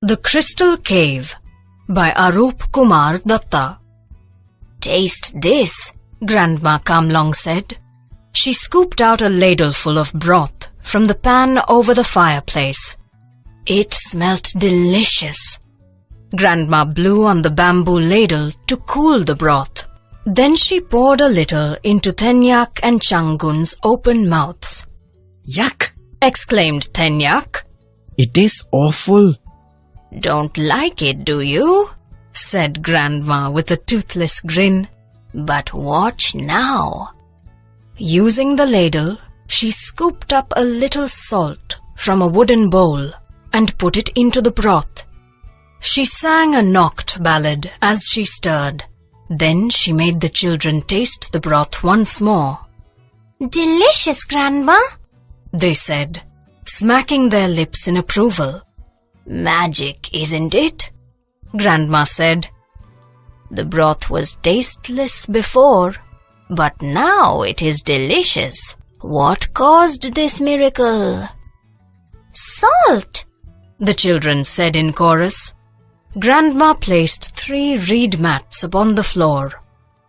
The Crystal Cave by Arup Kumar Datta. "Taste this," Grandma Kamlong said. She scooped out a ladleful of broth from the pan over the fireplace. It smelt delicious. Grandma blew on the bamboo ladle to cool the broth. Then she poured a little into Tenyak and Changun's open mouths. "Yuck!" exclaimed Tenyak. "It tastes awful." "Don't like it, do you?" said Grandma with a toothless grin. "But watch now." Using the ladle, she scooped up a little salt from a wooden bowl and put it into the broth. She sang a Nokt ballad as she stirred. Then she made the children taste the broth once more. "Delicious, Grandma," they said, smacking their lips in approval. "Magic, isn't it?" Grandma said. "The broth was tasteless before, but now it is delicious. What caused this miracle?" "Salt," the children said in chorus. Grandma placed 3 reed mats upon the floor,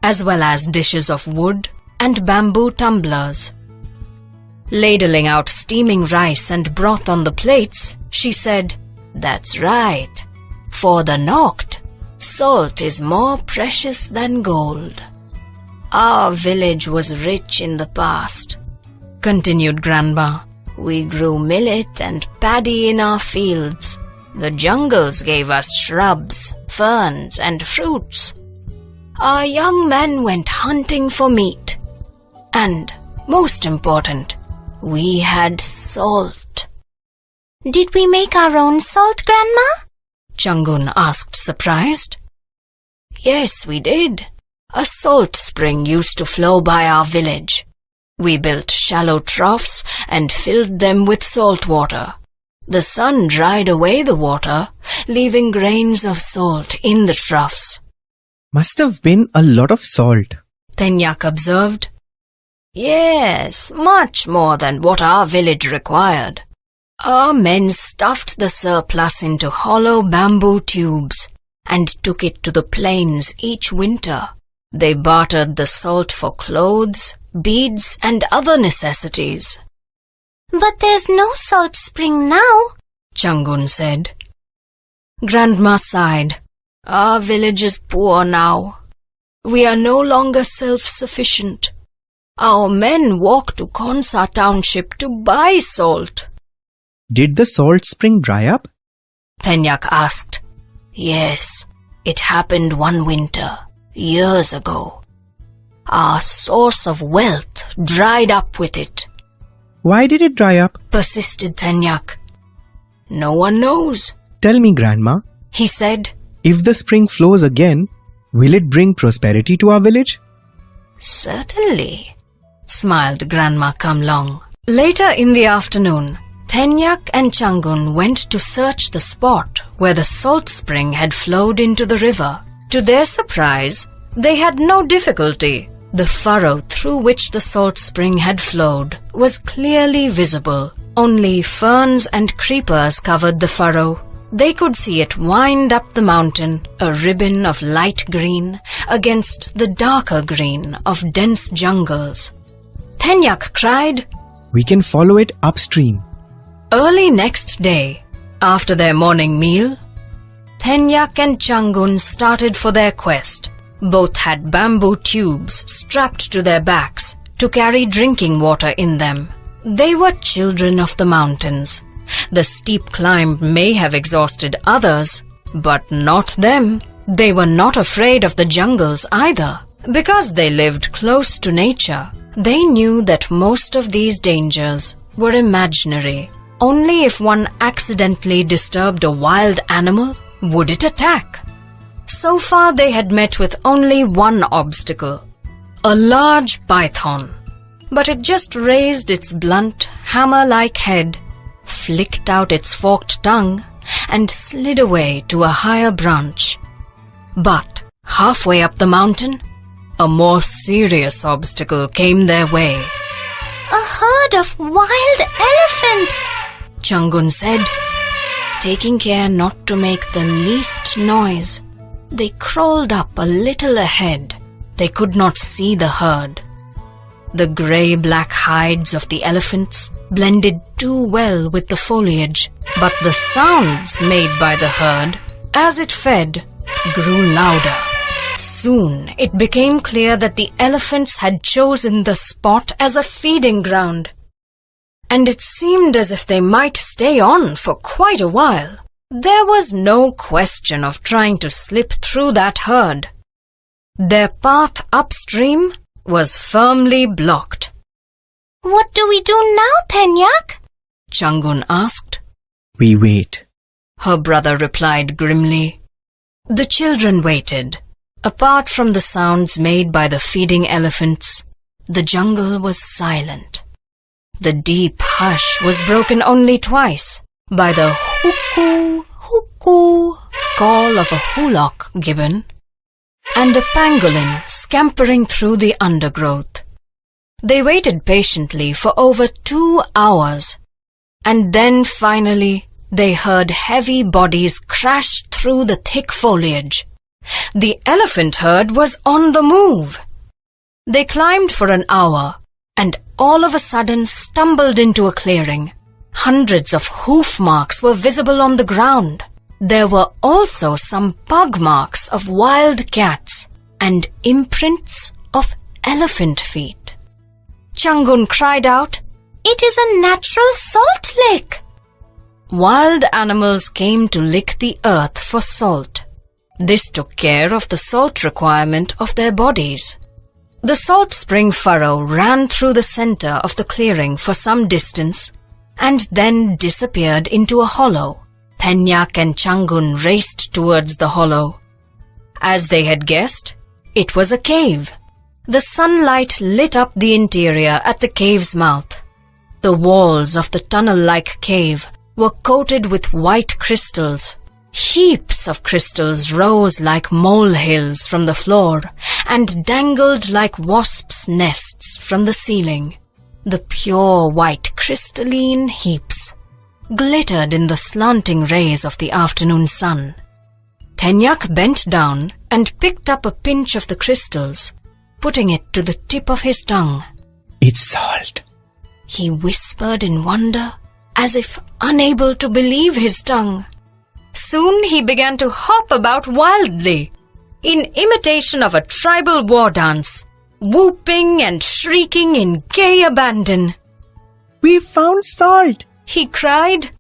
as well as dishes of wood and bamboo tumblers. Ladling out steaming rice and broth on the plates, she said, "That's right. For the Nokt, salt is more precious than gold." "Our village was rich in the past," continued Grandma. "We grew millet and paddy in our fields. The jungles gave us shrubs, ferns, and fruits. Our young men went hunting for meat. And, most important, we had salt." "Did we make our own salt, Grandma?" Changun asked, surprised. "Yes, we did. A salt spring used to flow by our village. We built shallow troughs and filled them with salt water. The sun dried away the water, leaving grains of salt in the troughs." "Must have been a lot of salt," Tenyak observed. "Yes, much more than what our village required. Our men stuffed the surplus into hollow bamboo tubes and took it to the plains each winter. They bartered the salt for clothes, beads, and other necessities." "But there's no salt spring now," Changun said. Grandma sighed. "Our village is poor now. We are no longer self-sufficient. Our men walk to Khonsa township to buy salt." "Did the salt spring dry up?" Tenyak asked. "Yes, it happened one winter, years ago. Our source of wealth dried up with it." "Why did it dry up?" persisted Tenyak. "No one knows." "Tell me, Grandma," he said. "if the spring flows again, will it bring prosperity to our village?" "Certainly," smiled Grandma Kamlong. Later in the afternoon, Tenyak and Changun went to search the spot where the salt spring had flowed into the river. To their surprise, they had no difficulty. The furrow through which the salt spring had flowed was clearly visible. Only ferns and creepers covered the furrow. They could see it wind up the mountain, a ribbon of light green against the darker green of dense jungles. Tenyak cried, "We can follow it upstream." Early next day, after their morning meal, Tenyak and Changun started for their quest. Both had bamboo tubes strapped to their backs to carry drinking water in them. They were children of the mountains. The steep climb may have exhausted others, but not them. They were not afraid of the jungles either. Because they lived close to nature, they knew that most of these dangers were imaginary. Only if one accidentally disturbed a wild animal would it attack. So far they had met with only one obstacle, a large python. But it just raised its blunt, hammer-like head, flicked out its forked tongue, and slid away to a higher branch. But halfway up the mountain, a more serious obstacle came their way. "A herd of wild elephants," Changun said. taking care not to make the least noise. They crawled up a little ahead. They could not see the herd. The grey-black hides of the elephants blended too well with the foliage, but the sounds made by the herd, as it fed, grew louder. Soon it became clear that the elephants had chosen the spot as a feeding ground, and it seemed as if they might stay on for quite a while. There was no question of trying to slip through that herd. Their path upstream was firmly blocked. "What do we do now, Tenyak?" Changun asked. We wait. Her brother replied grimly. The children waited. Apart from the sounds made by the feeding elephants, the jungle was silent. The deep hush was broken only twice by the hoo-coo, hoo-coo call of a hoolock gibbon and a pangolin scampering through the undergrowth. They waited patiently for over 2 hours, and then finally they heard heavy bodies crash through the thick foliage. The elephant herd was on the move. They climbed for an hour and all of a sudden stumbled into a clearing. Hundreds of hoof marks were visible on the ground. There were also some pug marks of wild cats and imprints of elephant feet. Changun cried out, "It is a natural salt lick!" Wild animals came to lick the earth for salt. This took care of the salt requirement of their bodies. The salt spring furrow ran through the center of the clearing for some distance and then disappeared into a hollow. Tenyak and Changun raced towards the hollow. As they had guessed, it was a cave. The sunlight lit up the interior at the cave's mouth. The walls of the tunnel-like cave were coated with white crystals. Heaps of crystals rose like molehills from the floor and dangled like wasps' nests from the ceiling. The pure white crystalline heaps glittered in the slanting rays of the afternoon sun. Tenyak bent down and picked up a pinch of the crystals, putting it to the tip of his tongue. It's salt. He whispered in wonder, as if unable to believe his tongue. Soon he began to hop about wildly, in imitation of a tribal war dance, whooping and shrieking in gay abandon. We found salt! He cried.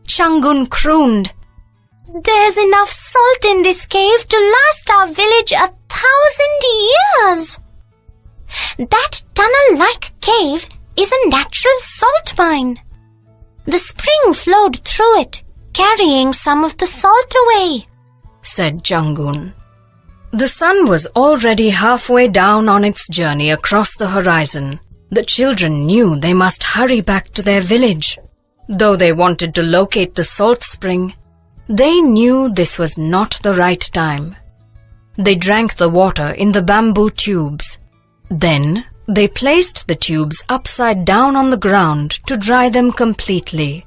Changun crooned. "There's enough salt in this cave to last our village 1,000 years. That tunnel-like cave is a natural salt mine. The spring flowed through it, carrying some of the salt away," said Changun. The sun was already halfway down on its journey across the horizon. The children knew they must hurry back to their village. Though they wanted to locate the salt spring, they knew this was not the right time. They drank the water in the bamboo tubes. Then they placed the tubes upside down on the ground to dry them completely.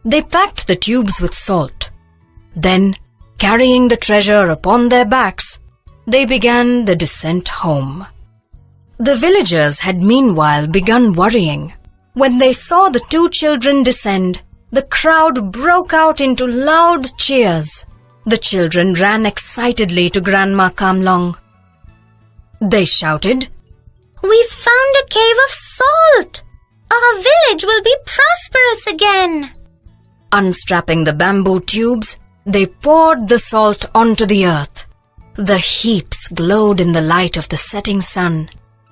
They packed the tubes with salt. Then, carrying the treasure upon their backs, they began the descent home. The villagers had meanwhile begun worrying. When they saw the 2 children descend, the crowd broke out into loud cheers. The children ran excitedly to Grandma Kamlong. They shouted, "We've found a cave of salt! Our village will be prosperous again!" Unstrapping the bamboo tubes, they poured the salt onto the earth. The heaps glowed in the light of the setting sun.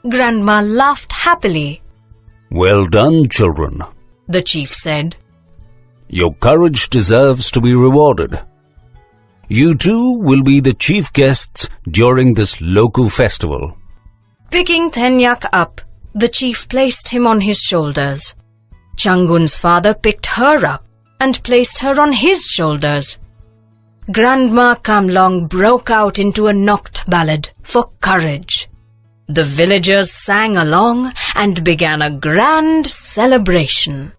Grandma laughed happily. "Well done, children," the chief said. "Your courage deserves to be rewarded. You too will be the chief guests during this local festival." Picking Tenyak up, the chief placed him on his shoulders. Changun's father picked her up and placed her on his shoulders. Grandma Kamlong broke out into a Nokt ballad for courage. The villagers sang along and began a grand celebration.